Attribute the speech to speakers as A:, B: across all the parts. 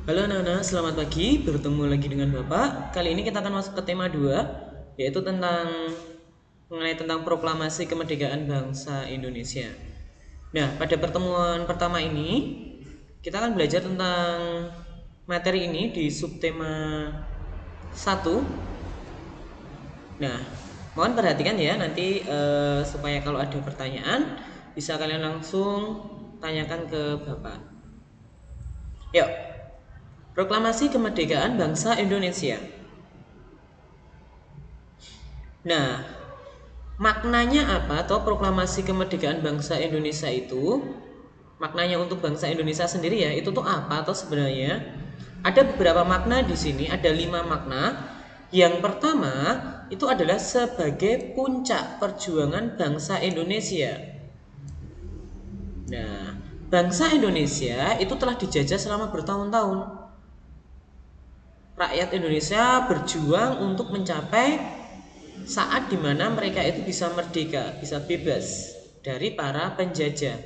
A: Halo Nana, selamat pagi. Bertemu lagi dengan Bapak. Kali ini kita akan masuk ke tema 2, yaitu mengenai tentang proklamasi kemerdekaan bangsa Indonesia. Nah, pada pertemuan pertama ini kita akan belajar tentang materi ini di subtema 1. Nah, mohon perhatikan ya nanti supaya kalau ada pertanyaan bisa kalian langsung tanyakan ke Bapak. Yuk, proklamasi kemerdekaan bangsa Indonesia. Nah, maknanya apa atau proklamasi kemerdekaan bangsa Indonesia itu? Maknanya untuk bangsa Indonesia sendiri ya, itu tuh apa atau sebenarnya? Ada beberapa makna di sini, ada 5 makna. Yang pertama itu adalah sebagai puncak perjuangan bangsa Indonesia. Nah, bangsa Indonesia itu telah dijajah selama bertahun-tahun. Rakyat Indonesia berjuang untuk mencapai saat dimana mereka itu bisa merdeka, bisa bebas dari para penjajah.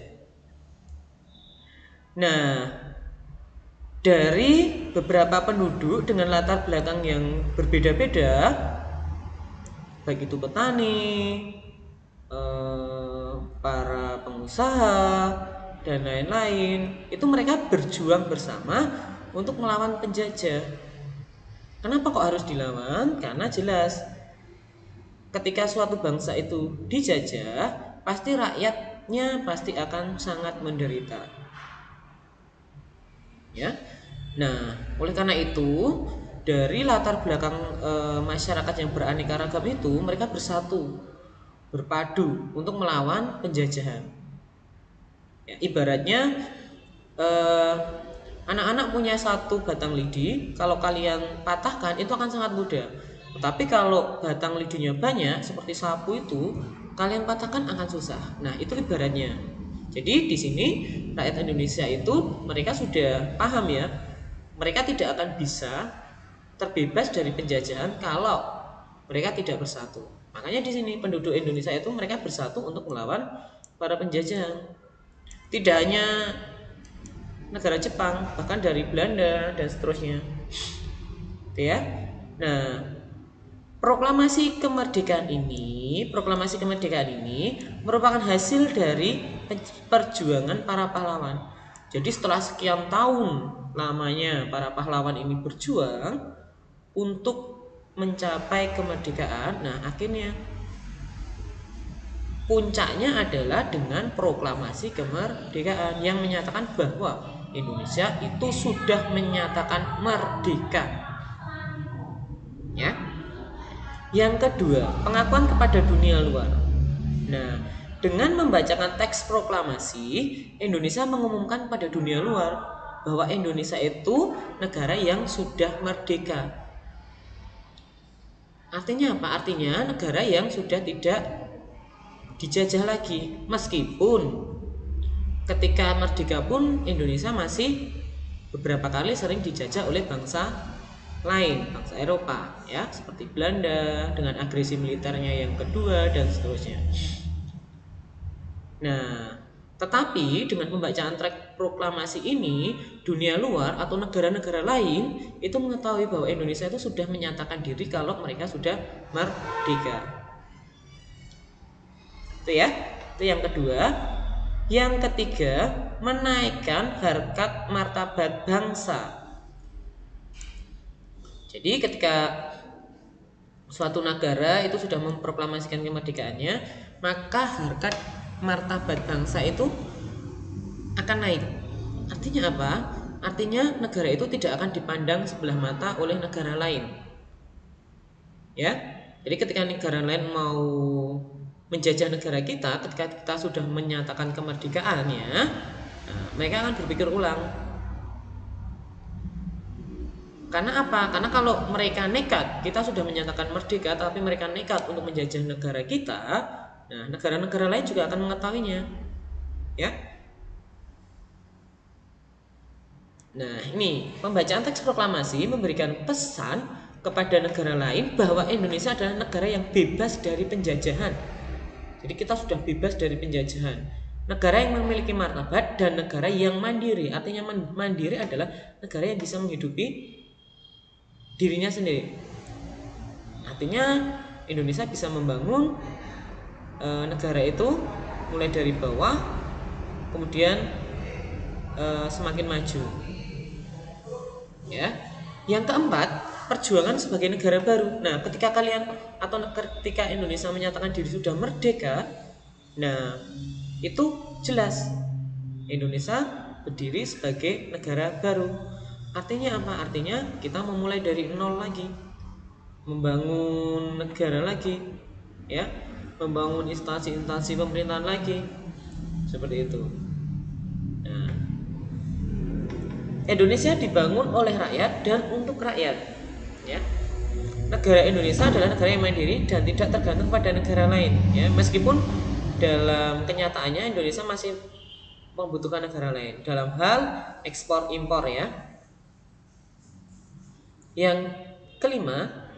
A: Nah, dari beberapa penduduk dengan latar belakang yang berbeda-beda, baik itu petani, para pengusaha, dan lain-lain, itu mereka berjuang bersama untuk melawan penjajah. Kenapa kok harus dilawan? Karena jelas ketika suatu bangsa itu dijajah, pasti rakyatnya pasti akan sangat menderita. Ya. Nah, oleh karena itu, dari latar belakang masyarakat yang beraneka ragam itu, mereka bersatu, berpadu untuk melawan penjajahan. Ya, ibaratnya eh, anak-anak punya satu batang lidi, kalau kalian patahkan itu akan sangat mudah. Tetapi kalau batang lidinya banyak seperti sapu itu, kalian patahkan akan susah. Nah, itu ibaratnya. Jadi di sini rakyat Indonesia itu mereka sudah paham ya, mereka tidak akan bisa terbebas dari penjajahan kalau mereka tidak bersatu. Makanya di sini penduduk Indonesia itu mereka bersatu untuk melawan para penjajahan. Tidak hanya negara Jepang, bahkan dari Belanda dan seterusnya. Gitu ya. Nah, proklamasi kemerdekaan ini merupakan hasil dari perjuangan para pahlawan. Jadi setelah sekian tahun lamanya para pahlawan ini berjuang untuk mencapai kemerdekaan, nah akhirnya puncaknya adalah dengan proklamasi kemerdekaan yang menyatakan bahwa Indonesia itu sudah menyatakan merdeka. Ya. Yang kedua, pengakuan kepada dunia luar. Nah, dengan membacakan teks proklamasi, Indonesia mengumumkan pada dunia luar bahwa Indonesia itu negara yang sudah merdeka. Artinya apa? Artinya negara yang sudah tidak dijajah lagi. Meskipun ketika merdeka pun Indonesia masih beberapa kali sering dijajah oleh bangsa lain, bangsa Eropa ya, seperti Belanda dengan agresi militernya yang kedua dan seterusnya. Nah, tetapi dengan pembacaan teks proklamasi ini, dunia luar atau negara-negara lain itu mengetahui bahwa Indonesia itu sudah menyatakan diri kalau mereka sudah merdeka. Itu ya, itu yang kedua. Yang ketiga, menaikkan harkat martabat bangsa. Jadi ketika suatu negara itu sudah memproklamasikan kemerdekaannya, maka harkat martabat bangsa itu akan naik. Artinya apa? Artinya negara itu tidak akan dipandang sebelah mata oleh negara lain. Ya. Jadi ketika negara lain mau menjajah negara kita, ketika kita sudah menyatakan kemerdekaannya, nah, mereka akan berpikir ulang. Karena apa? Karena kalau mereka nekat, kita sudah menyatakan merdeka, tapi mereka nekat untuk menjajah negara kita, nah negara-negara lain juga akan mengetahuinya, ya. Nah, ini pembacaan teks proklamasi memberikan pesan kepada negara lain bahwa Indonesia adalah negara yang bebas dari penjajahan. Jadi kita sudah bebas dari penjajahan. negara yang memiliki martabat dan negara yang mandiri. Artinya mandiri adalah negara yang bisa menghidupi dirinya sendiri. Artinya Indonesia bisa membangun negara itu mulai dari bawah, kemudian semakin maju. Ya. Yang keempat, perjuangan sebagai negara baru. Nah, ketika ketika Indonesia menyatakan diri sudah merdeka, nah itu jelas Indonesia berdiri sebagai negara baru. Artinya apa? Artinya kita memulai dari nol lagi, membangun negara lagi, ya, membangun instansi-instansi pemerintahan lagi, seperti itu. Nah, Indonesia dibangun oleh rakyat dan untuk rakyat, ya. Negara Indonesia adalah negara yang mandiri dan tidak tergantung pada negara lain, ya. Meskipun dalam kenyataannya Indonesia masih membutuhkan negara lain dalam hal ekspor impor, ya. Yang kelima,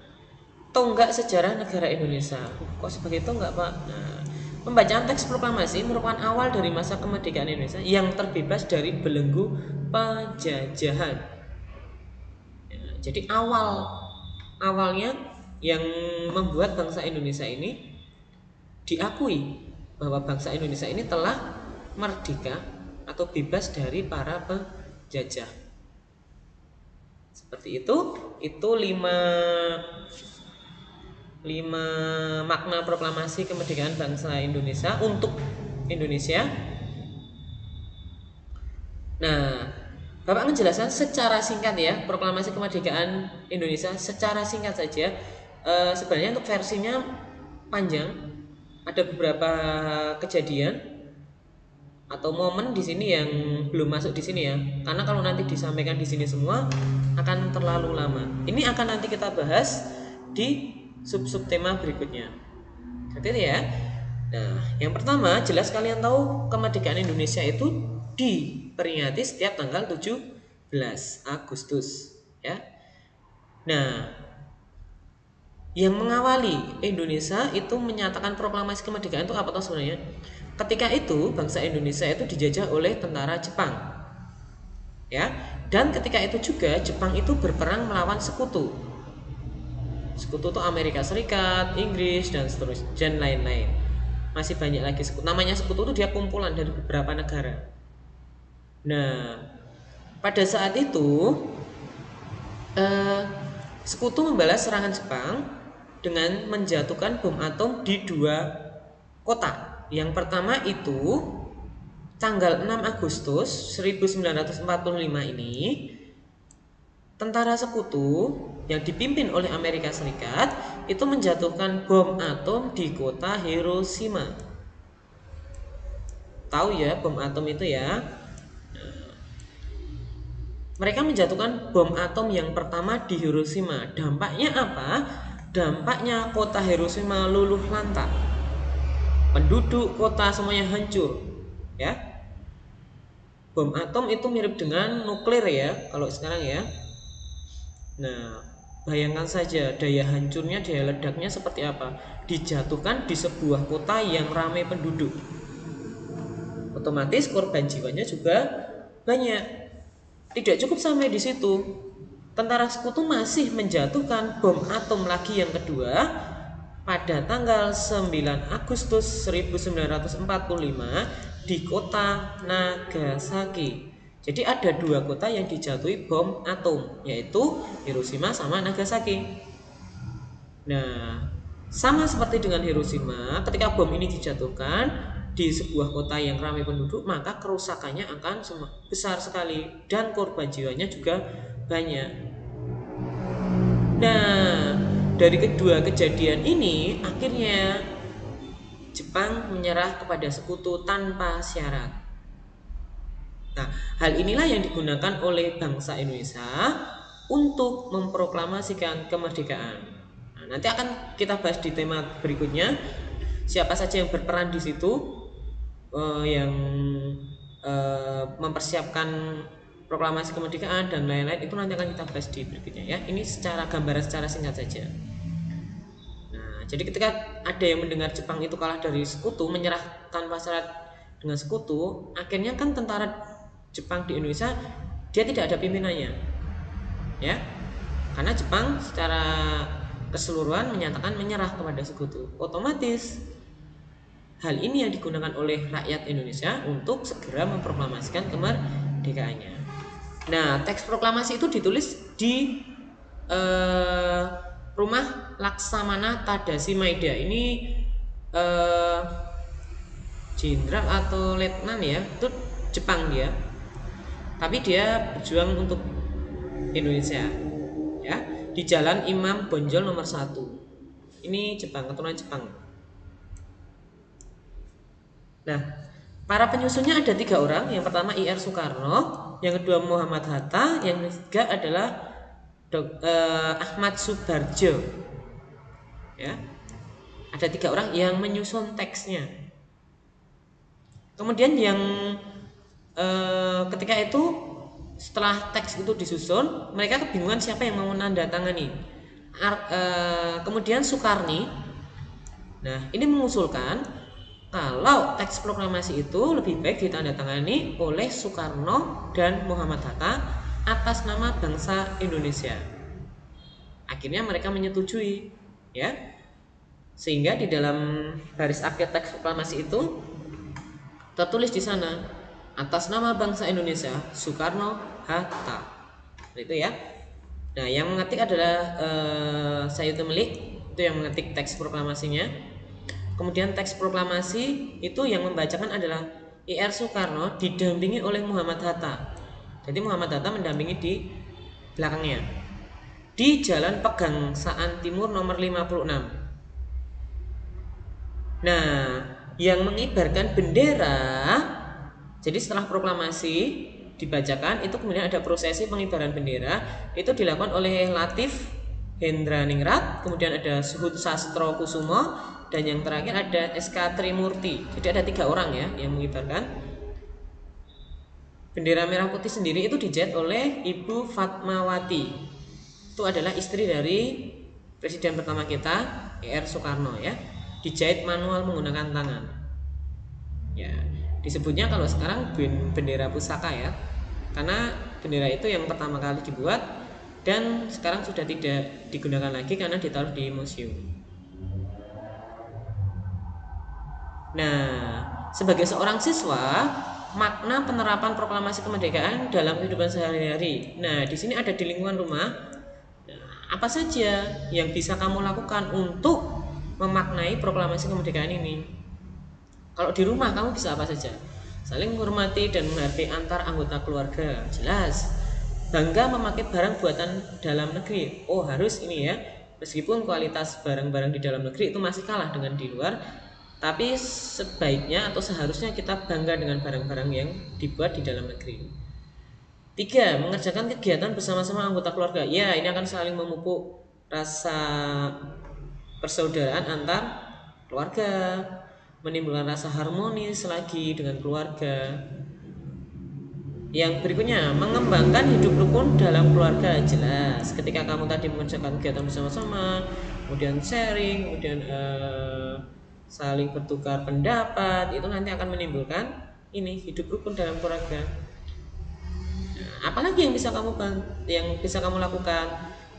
A: tonggak sejarah negara Indonesia. Kok sebagai tonggak, Pak? Nah, pembacaan teks proklamasi merupakan awal dari masa kemerdekaan Indonesia yang terbebas dari belenggu penjajahan. Ya, jadi awalnya yang membuat bangsa Indonesia ini diakui bahwa bangsa Indonesia ini telah merdeka atau bebas dari para penjajah. Seperti itu 5 makna proklamasi kemerdekaan bangsa Indonesia untuk Indonesia. Nah, Bapak menjelaskan secara singkat, ya, proklamasi kemerdekaan Indonesia secara singkat saja. Sebenarnya untuk versinya panjang, ada beberapa kejadian atau momen di sini yang belum masuk di sini, ya. Karena kalau nanti disampaikan di sini semua akan terlalu lama. Ini akan nanti kita bahas di sub tema berikutnya. Seperti itu, ya. Nah, yang pertama, jelas kalian tahu kemerdekaan Indonesia itu diperingati setiap tanggal 17 Agustus, ya. Nah, yang mengawali Indonesia itu menyatakan proklamasi kemerdekaan itu apa tahu sebenarnya? Ketika itu bangsa Indonesia itu dijajah oleh tentara Jepang, ya. Dan ketika itu juga Jepang itu berperang melawan sekutu. Sekutu itu Amerika Serikat, Inggris, dan seterusnya, dan lain-lain. Masih banyak lagi sekutu. Namanya sekutu itu dia kumpulan dari beberapa negara. Nah, pada saat itu sekutu membalas serangan Jepang dengan menjatuhkan bom atom di 2 kota. Yang pertama itu tanggal 6 Agustus 1945 ini, tentara sekutu yang dipimpin oleh Amerika Serikat itu menjatuhkan bom atom di kota Hiroshima. Tahu, ya, bom atom itu, ya. Mereka menjatuhkan bom atom yang pertama di Hiroshima. Dampaknya apa? Dampaknya kota Hiroshima luluh lantak. Penduduk kota semuanya hancur, ya. Bom atom itu mirip dengan nuklir, ya, kalau sekarang, ya. Nah, bayangkan saja daya hancurnya, daya ledaknya seperti apa. Dijatuhkan di sebuah kota yang ramai penduduk. Otomatis korban jiwanya juga banyak. Tidak cukup sampai di situ, tentara sekutu masih menjatuhkan bom atom lagi yang kedua pada tanggal 9 Agustus 1945 di kota Nagasaki. Jadi ada 2 kota yang dijatuhi bom atom, yaitu Hiroshima sama Nagasaki. Nah, sama seperti dengan Hiroshima, ketika bom ini dijatuhkan di sebuah kota yang ramai penduduk, maka kerusakannya akan besar sekali dan korban jiwanya juga banyak. Nah, dari kedua kejadian ini akhirnya Jepang menyerah kepada sekutu tanpa syarat. Nah, hal inilah yang digunakan oleh bangsa Indonesia untuk memproklamasikan kemerdekaan. Nah, nanti akan kita bahas di tema berikutnya siapa saja yang berperan di situ, yang mempersiapkan proklamasi kemerdekaan dan lain-lain, itu nanti akan kita bahas di berikutnya, ya. Ini secara gambaran secara singkat saja. Nah, jadi ketika ada yang mendengar Jepang itu kalah dari sekutu, menyerah tanpa syarat dengan sekutu, akhirnya kan tentara Jepang di Indonesia dia tidak ada pimpinannya, ya, karena Jepang secara keseluruhan menyatakan menyerah kepada sekutu. Otomatis hal ini yang digunakan oleh rakyat Indonesia untuk segera memproklamasikan kemerdekaannya. Nah, teks proklamasi itu ditulis di rumah Laksamana Tadashi Maeda. Ini jenderal atau letnan ya, itu Jepang dia. Tapi dia berjuang untuk Indonesia, ya, di Jalan Imam Bonjol nomor 1. Ini Jepang, keturunan Jepang. Nah, para penyusunnya ada 3 orang. Yang pertama IR Soekarno, yang kedua Muhammad Hatta, yang ketiga adalah Ahmad Subarjo. Ya, ada 3 orang yang menyusun teksnya. Kemudian yang ketika itu setelah teks itu disusun, mereka kebingungan siapa yang mau menandatangani. Kemudian Soekarni, nah ini mengusulkan kalau teks proklamasi itu lebih baik ditandatangani oleh Soekarno dan Muhammad Hatta atas nama bangsa Indonesia. Akhirnya mereka menyetujui, ya, sehingga di dalam baris akhir teks proklamasi itu tertulis di sana atas nama bangsa Indonesia Soekarno Hatta, itu ya. Nah, yang mengetik adalah Sayuti Melik, itu yang mengetik teks proklamasinya. Kemudian teks proklamasi itu yang membacakan adalah IR Soekarno didampingi oleh Muhammad Hatta. Jadi Muhammad Hatta mendampingi di belakangnya di Jalan Pegangsaan Timur nomor 56. Nah, yang mengibarkan bendera, jadi setelah proklamasi dibacakan itu kemudian ada prosesi pengibaran bendera, itu dilakukan oleh Latif Hendraningrat, kemudian ada Suhut Sastro Kusumo, dan yang terakhir ada SK Trimurti. Jadi ada 3 orang ya yang mengibarkan bendera merah putih sendiri. Itu dijahit oleh Ibu Fatmawati, itu adalah istri dari presiden pertama kita IR Soekarno ya. Dijahit manual menggunakan tangan ya. Disebutnya kalau sekarang bendera pusaka ya, karena bendera itu yang pertama kali dibuat dan sekarang sudah tidak digunakan lagi karena ditaruh di museum. Nah, sebagai seorang siswa, makna penerapan proklamasi kemerdekaan dalam kehidupan sehari-hari. Nah, di sini ada di lingkungan rumah. Nah, apa saja yang bisa kamu lakukan untuk memaknai proklamasi kemerdekaan ini? Kalau di rumah kamu bisa apa saja? Saling menghormati dan menghargai antar anggota keluarga, jelas. Bangga memakai barang buatan dalam negeri. Oh, harus ini ya. Meskipun kualitas barang-barang di dalam negeri itu masih kalah dengan di luar, tapi sebaiknya atau seharusnya kita bangga dengan barang-barang yang dibuat di dalam negeri. 3. Mengerjakan kegiatan bersama-sama anggota keluarga. Ya, ini akan saling memupuk rasa persaudaraan antar keluarga, menimbulkan rasa harmonis lagi dengan keluarga. Yang berikutnya, mengembangkan hidup rukun dalam keluarga, jelas. Ketika kamu tadi mengerjakan kegiatan bersama-sama, kemudian sharing, kemudian saling bertukar pendapat, itu nanti akan menimbulkan ini hidup rukun dalam keluarga. Nah, apalagi yang bisa kamu lakukan?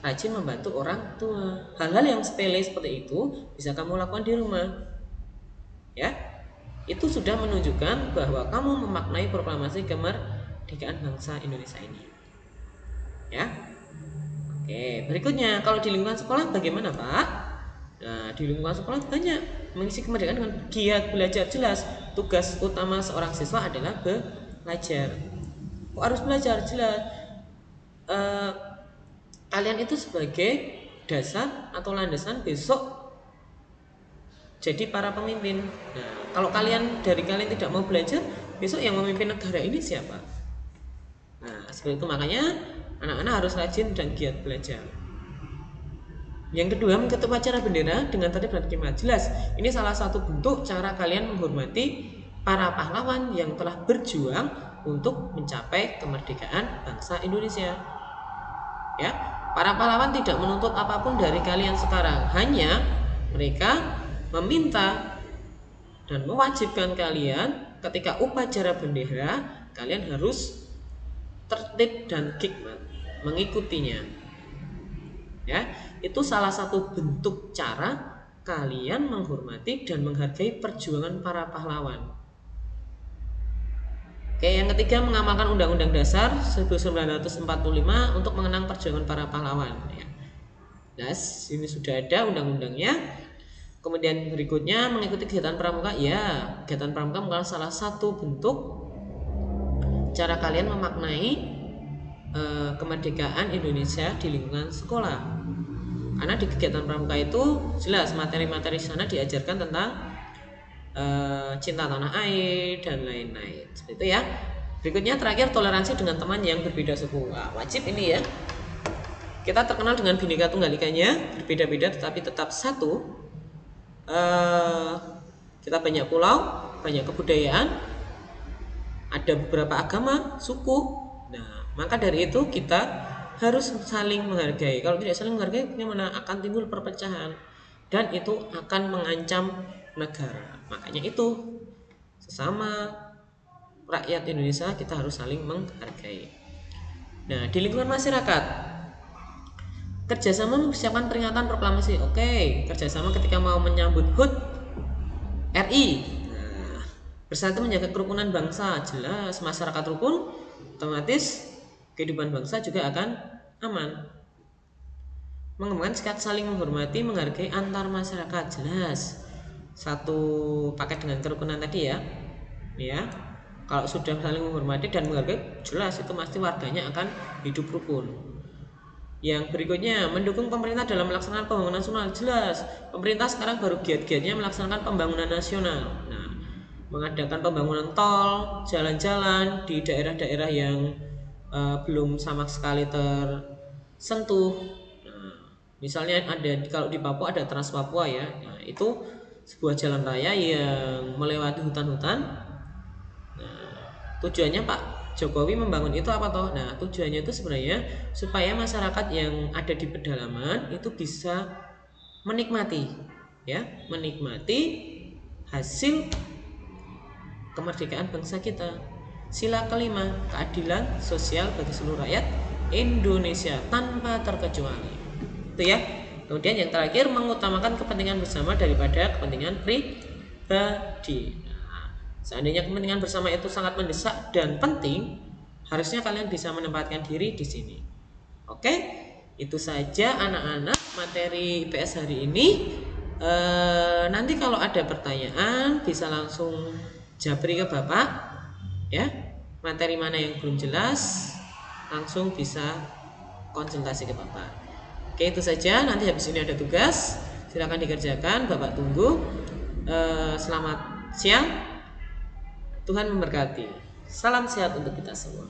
A: Rajin membantu orang tua. Hal-hal yang sepele seperti itu bisa kamu lakukan di rumah. Ya, itu sudah menunjukkan bahwa kamu memaknai proklamasi kemerdekaan bangsa Indonesia ini. Ya, oke. Berikutnya, kalau di lingkungan sekolah bagaimana, Pak? Nah, di lingkungan sekolah banyak mengisi kemerdekaan dengan giat belajar, jelas. Tugas utama seorang siswa adalah belajar. Kok harus belajar? Jelas. Kalian itu sebagai dasar atau landasan besok jadi para pemimpin. Nah, kalau kalian tidak mau belajar, besok yang memimpin negara ini siapa? Nah, seperti itu, makanya anak-anak harus rajin dan giat belajar. Yang kedua, mengikuti upacara bendera dengan tertib dan khidmat. Jelas, ini salah satu bentuk cara kalian menghormati para pahlawan yang telah berjuang untuk mencapai kemerdekaan bangsa Indonesia. Ya, para pahlawan tidak menuntut apapun dari kalian sekarang, hanya mereka meminta dan mewajibkan kalian ketika upacara bendera kalian harus tertib dan hikmat mengikutinya. Ya, itu salah satu bentuk cara kalian menghormati dan menghargai perjuangan para pahlawan. Oke, yang ketiga mengamalkan Undang-Undang Dasar 1945 untuk mengenang perjuangan para pahlawan. Ya. Ini sudah ada undang-undangnya. Kemudian berikutnya mengikuti kegiatan pramuka. Ya, kegiatan pramuka merupakan salah satu bentuk cara kalian memaknai kemerdekaan Indonesia di lingkungan sekolah. Karena di kegiatan pramuka itu jelas materi-materi sana diajarkan tentang cinta tanah air dan lain-lain. Seperti itu ya. Berikutnya terakhir toleransi dengan teman yang berbeda suku. Wajib ini ya. Kita terkenal dengan Bhinneka Tunggal Ikanya, berbeda-beda tetapi tetap satu. Kita banyak pulau, banyak kebudayaan, ada beberapa agama, suku. Nah, maka dari itu kita harus saling menghargai. Kalau tidak saling menghargai, bagaimana? Akan timbul perpecahan dan itu akan mengancam negara. Makanya itu sesama rakyat Indonesia kita harus saling menghargai. Nah, di lingkungan masyarakat kerjasama mempersiapkan peringatan proklamasi. Oke, kerjasama ketika mau menyambut HUT RI. Nah, bersatu menjaga kerukunan bangsa. Jelas masyarakat rukun, otomatis kehidupan bangsa juga akan aman. Mengembangkan sikap saling menghormati, menghargai antar masyarakat. Jelas satu paket dengan kerukunan tadi ya. Ya, kalau sudah saling menghormati dan menghargai, jelas itu pasti warganya akan hidup rukun. Yang berikutnya mendukung pemerintah dalam melaksanakan pembangunan nasional. Jelas pemerintah sekarang baru giat-giatnya melaksanakan pembangunan nasional. Nah, mengadakan pembangunan tol, jalan-jalan di daerah-daerah yang belum sama sekali tersentuh. Nah, misalnya ada kalau di Papua ada Trans Papua ya. Nah, itu sebuah jalan raya yang melewati hutan-hutan. Nah, tujuannya Pak Jokowi membangun itu apa toh? Nah, tujuannya itu sebenarnya supaya masyarakat yang ada di pedalaman itu bisa menikmati hasil kemerdekaan bangsa kita. Sila kelima, keadilan sosial bagi seluruh rakyat Indonesia tanpa terkecuali. Itu ya. Kemudian yang terakhir mengutamakan kepentingan bersama daripada kepentingan pribadi. Nah, seandainya kepentingan bersama itu sangat mendesak dan penting, harusnya kalian bisa menempatkan diri di sini. Oke, itu saja anak-anak materi IPS hari ini. Nanti kalau ada pertanyaan bisa langsung japri ke Bapak ya. Materi mana yang belum jelas langsung bisa konsultasi ke Bapak. Oke, itu saja. Nanti habis ini ada tugas, silakan dikerjakan, Bapak tunggu. Selamat siang, Tuhan memberkati. Salam sehat untuk kita semua.